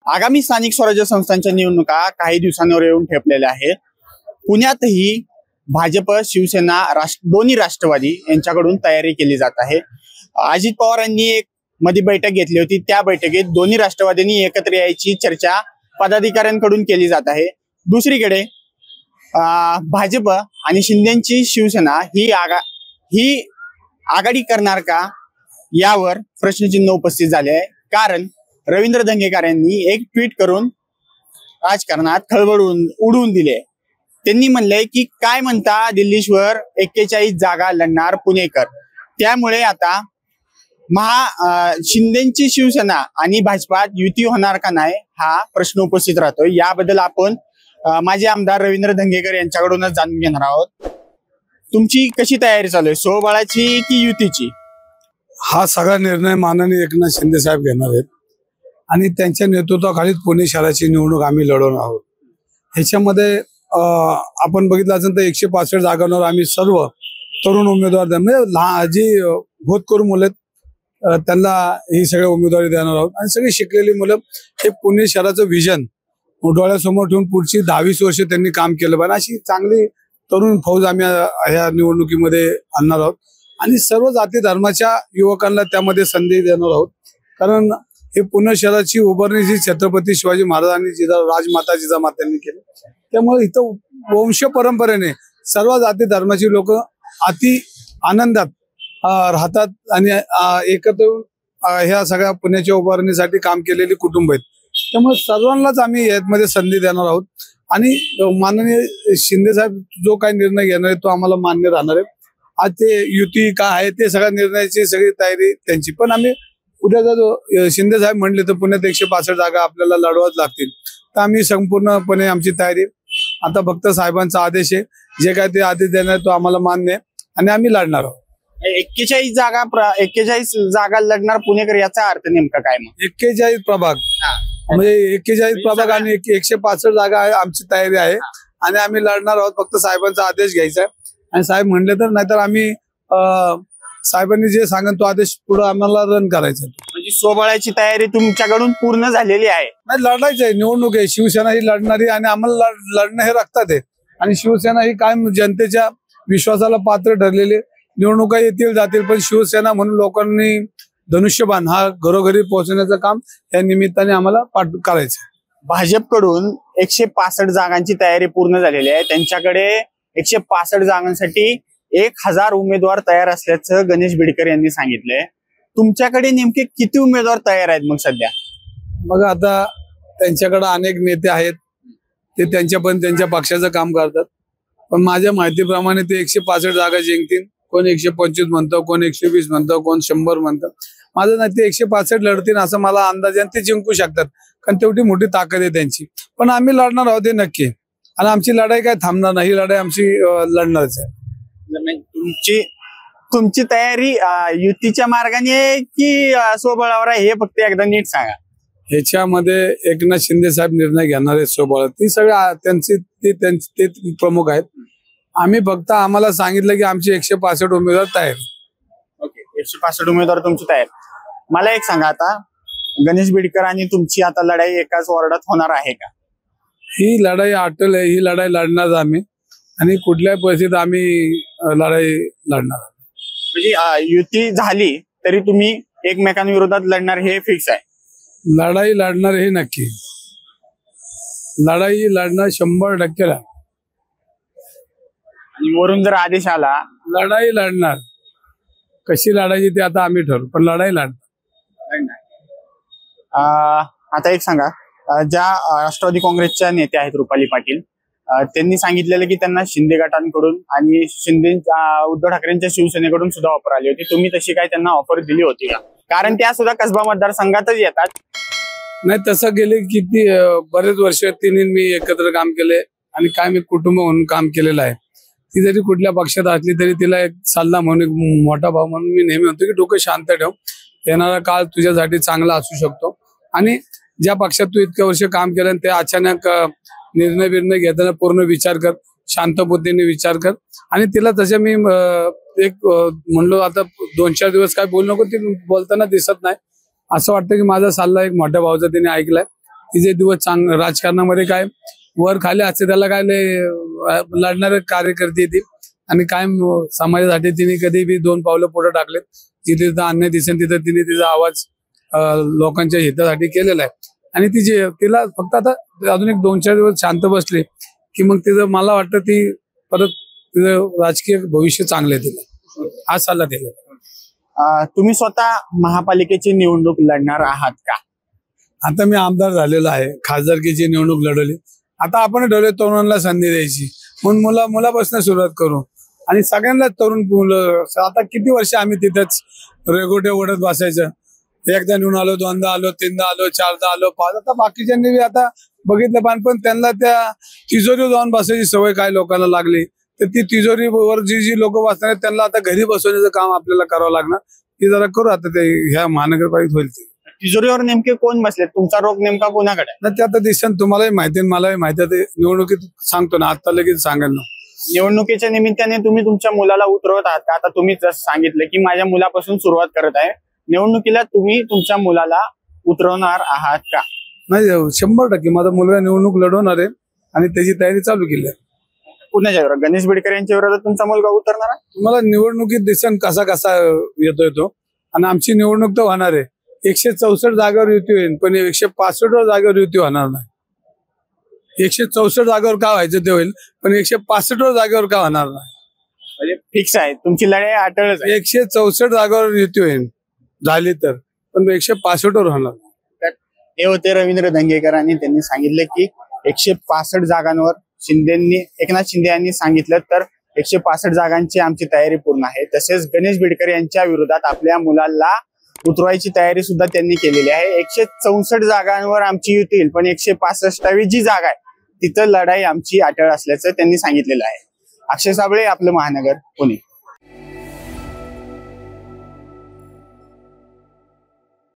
आगामी स्थानिक स्वराज्य संस्थांच्या निवडणुका काही दिवसांवर येऊन ठेपलेल्या आहेत। पुण्यातही भाजप शिवसेना दोन्ही राष्ट्रवादी यांच्याकडून तयारी केली जात आहे। अजित पवार यांनी एक मध्ये बैठक घेतली होती, त्या बैठकीत दोन्ही राष्ट्रवादींनी एकत्र यायची चर्चा पदाधिकाऱ्यांकडून केली जात आहे। दुसरीकडे भाजप आणि शिंदेची शिवसेना ही आघाडी करणार का यावर प्रश्नचिन्ह उपस्थित झाले आहे। कारण रवींद्र धंगेकर यांनी एक ट्विट करून राजकारणात खळबळ उडवून दिले। त्यांनी म्हणले की काय म्हणता दिल्लीश्वर 41 जागा लढणार पुणेकर, त्यामुळे आता शिंदेची शिवसेना आणि भाजपात युती होणार का नाही हा प्रश्न उपस्थित राहतोय। याबद्दल आपण माजी आमदार रवींद्र धंगेकर यांच्याकडूनच जाणून घेणार आहोत। तुमची कशी तयारी चालू आहे, स्वबळाची की युतीची? हा सगळा निर्णय माननीय एकनाथ शिंदे साहेब घेणार आहेत आणि त्यांच्या नेतृत्वाखाली पुणे शहराची निवडणूक आम्ही लढवणार आहोत। ह्याच्यामध्ये आपण बघितलं असेल तर 165 जागांवर आम्ही सर्व तरुण उमेदवार म्हणजे जी होतकरू मुलं त्यांना ही सगळे उमेदवारी देणार आहोत आणि सगळी शिकलेली मुलं हे पुणे शहराचं विजन डोळ्यासमोर ठेवून पुढची 10-20 वर्ष त्यांनी काम केलं पाहिजे अशी चांगली तरुण फौज आम्ही ह्या निवडणुकीमध्ये आणणार आहोत आणि सर्व जाती धर्माच्या युवकांना त्यामध्ये संधी देणार आहोत। कारण हे पुणे शहराची उभारणी जी छत्रपती शिवाजी महाराजांनी राजमाता जिजामातांनी केली, त्यामुळे इथं वंश परंपरेने सर्व जाती धर्माची लोक अति आनंदात राहतात आणि एकत्र ह्या सगळ्या पुण्याच्या उभारणीसाठी काम केलेली कुटुंब आहेत। त्यामुळे सर्वांनाच आम्ही यामध्ये संधी देणार आहोत आणि माननीय शिंदे साहेब जो काही निर्णय घेणार आहे तो आम्हाला मान्य राहणार आहे। आज ते युती काय आहे ते सगळ्या निर्णयाची सगळी तयारी त्यांची, पण आम्ही उद्या जर शिंदे साहेब म्हणले तर पुण्यात 165 जागा आपल्याला लढवाच लागतील, तर आम्ही संपूर्णपणे आमची तयारी आता फक्त साहेबांचा आदेश आहे, जे काय ते आदेश देणार तो आम्हाला मान्य आहे आणि आम्ही लढणार आहोत। 41 जागा लढणार पुणेकर याचा अर्थ नेमका काय? मग 41 प्रभाग म्हणजे 41 प्रभाग आणि 165 जागा आहे आमची तयारी आहे आणि आम्ही लढणार आहोत। फक्त साहेबांचा आदेश घ्यायचा आहे आणि साहेब म्हणले तर, नाहीतर आम्ही साहेबांनी जे सांगेन तो आदेश पुढे आम्हाला रन करायचा। म्हणजे स्वबळाची तयारी तुमच्याकडून पूर्ण झालेली आहे? नाही, लढायचं आहे, निवडणूक आहे, शिवसेना ही लढणारी आणि आम्हाला लढणं हे रक्तात आहे आणि शिवसेना ही कायम जनतेच्या विश्वासाला पात्र ठरलेली। निवडणुका येतील जातील पण शिवसेना म्हणून लोकांनी धनुष्यबाण हा घरोघरी पोहोचण्याचं काम या निमित्ताने आम्हाला करायचं। भाजपकडून 165 जागांची तयारी पूर्ण झालेली आहे, त्यांच्याकडे 165 जागांसाठी 1000 उमेदवार तयार असल्याचं गणेश बिडकर यांनी सांगितलंय। तुमच्याकडे नेमके किती उमेदवार तयार आहेत मग सध्या? मग आता त्यांच्याकडे अनेक नेते आहेत, ते त्यांच्या पक्षाचं काम करतात, पण माझ्या माहितीप्रमाणे ते 165 जागा जिंकतील। कोण 125 म्हणतो, कोण 120 म्हणतो, कोण 100 म्हणतो। माझं नाही, ते 165 लढतील असं मला अंदाज आहे, ते जिंकू शकतात कारण तेवढी मोठी ताकद आहे त्यांची। पण आम्ही लढणार आहोत हे नक्की आणि आमची लढाई काय थांबणार नाही, ही लढाई आमची लढणारच आहे। तुमची तयारी युतीच्या मार्गाने की स्वबळावर आहे हे फक्त एकदा नीट सांगा। ह्याच्यामध्ये एकनाथ शिंदे साहेब निर्णय घेणार आहेत स्वबळ, ती सगळ्या ते प्रमुख आहेत। आम्ही फक्त आम्हाला सांगितलं की आमचे 165 उमेदवार तयार। ओके, 165 उमेदवार तुमची तयार। मला एक सांगा, आता गणेश बिडकर आणि तुमची आता लढाई एकाच वॉर्डात होणार आहे का? ही लढाई अटल आहे, ही लढाई लढणार आम्ही आणि कुठल्याही परिस्थितीत आम्ही लढाई लढणार। म्हणजे युती झाली तरी तुम्ही एकमेकांविरोधात लढणार हे फिक्स आहे? लढाई लढणार हे नक्की, लढाई लढणार 100% ला आणि वरून जर आदेश आला लढाई लढणार। कशी लढायची ते आता आम्ही ठरवू, पण लढाई लढणार। आता एक सांगा, ज्या राष्ट्रवादी काँग्रेसच्या नेत्या आहेत रुपाली पाटील, त्यांनी सांगितलेलं की त्यांना शिंदे गटांकडून आणि उद्धव ठाकरेंच्या शिवसेनेकडून सुद्धा ऑफर आली होती, तुम्ही तशी काय त्यांना ऑफर दिली होती का? कारण त्या सुद्धा कसबा मतदारसंघातच येतात। नाही, तसं गेले किती बरेच वर्ष तिने मी एकत्र काम केले आणि काय मी कुटुंब म्हणून काम केलेलं आहे। ती जरी कुठल्या पक्षात असली तरी तिला एक सल्ला म्हणून, एक मोठा भाऊ म्हणून मी नेहमी म्हणतो की डोकं शांत ठेव, येणारा काळ तुझ्यासाठी चांगला असू शकतो आणि ज्या पक्षात तू इतक्या वर्ष काम केलं ते अचानक निर्णय घेताना पूर्ण विचार कर, शांत बुद्धीने विचार कर आणि तिला तसे मी एक म्हणलो आता 2-4 दिवस काय बोलू नको, ती बोलताना दिसत नाही, असं वाटतं की माझा सल्ला एक मोठ्या भावाचा तिने ऐकलाय तिचे दिवस राजकारणामध्ये काय वर खाली असते, त्याला काय लढणारे कार्यकर्ते ती आणि कायम समाजासाठी तिने कधी बी 2 पावलं पुढे टाकलेत. जिथे तिथं अन्याय दिसेल तिथं तिने तिचा आवाज लोकांच्या हितासाठी केलेला आहे. आणि तिला फक्त आता अजून एक 2-4 दिवस शांत बसले की मग तिचं मला वाटतं ती परत तिचं राजकीय भविष्य चांगलं आहे. तिला हा सल्ला दिला. तुम्ही स्वतः महापालिकेची निवडणूक लढणार आहात का? आता मी आमदार झालेलो आहे, खासदारकीची निवडणूक लढवली. आता आपण ठरवले तरुणांना संधी द्यायची म्हणून मुलापासून सुरुवात करू आणि सगळ्यांनाच तरुण मुलं. आता किती वर्ष आम्ही तिथंच रेगोटे ओढत बसायचं. एकदा निवडून आलो, 2दा आलो, 3दा आलो, 4दा आलो, 5. आता बाकीच्यांनी बी आता बघितलं पण त्यांना त्या तिजोरीवर जाऊन बसायची सवय काय लोकांना लागली. तर ती तिजोरीवर जी लोक बसणार आहेत त्यांना आता घरी बसवण्याचं काम आपल्याला करावं लागणार. ती जरा करू आता ते ह्या महानगरपालिकेत होईल. तिजोरीवर नेमके कोण बसले? तुमचा रोग नेमका कोणाकडे? ना ते आता दिसेल, तुम्हालाही माहिती आहे मलाही माहिती आहे. ते निवडणुकीत सांगतो ना, आता लगेच सांगेल ना. निवडणुकीच्या निमित्ताने तुम्ही तुमच्या मुलाला उतरवत आहात का? आता तुम्ही जसं सांगितलं की माझ्या मुलापासून सुरुवात करत आहे, निवडणुकीला तुम्ही तुमच्या मुलाला उतरवणार आहात का? नाही, 100% माझा मुलगा निवडणूक लढवणार आहे आणि त्याची तयारी चालू केली आहे. कुणाच्या विरोधात? गणेश बिडकर यांच्या विरोधात तुमचा मुलगा उतरणार आहे? तुम्हाला निवडणुकीत दिसेल कसा येतोय तो. आणि आमची निवडणूक तर होणार आहे. 164 जागेवर युती होईल पण 165 जागेवर युती होणार नाही. 164 जागेवर का व्हायचं ते होईल पण 165 जागेवर का होणार नाही. म्हणजे फिक्स आहे तुमची लढाई अटळच आहे. 164 जागेवर युती होईल झाली तर, पण 165 वर होणार. हे होते रवींद्र धंगेकर आणि त्यांनी सांगितलं की 165 जागांवर एकनाथ शिंदे यांनी सांगितलं तर 165 जागांची आमची तयारी पूर्ण आहे. तसेच गणेश बिडकर यांच्या विरोधात आपल्या मुलाला उतरवायची तयारी सुद्धा त्यांनी केलेली आहे. 164 जागांवर आमची युती येईल पण 165वी जी जागा आहे तिथं लढाई आमची अटळ असल्याचं त्यांनी सांगितलेलं आहे. अक्षय साबळे, आपलं महानगर, पुणे.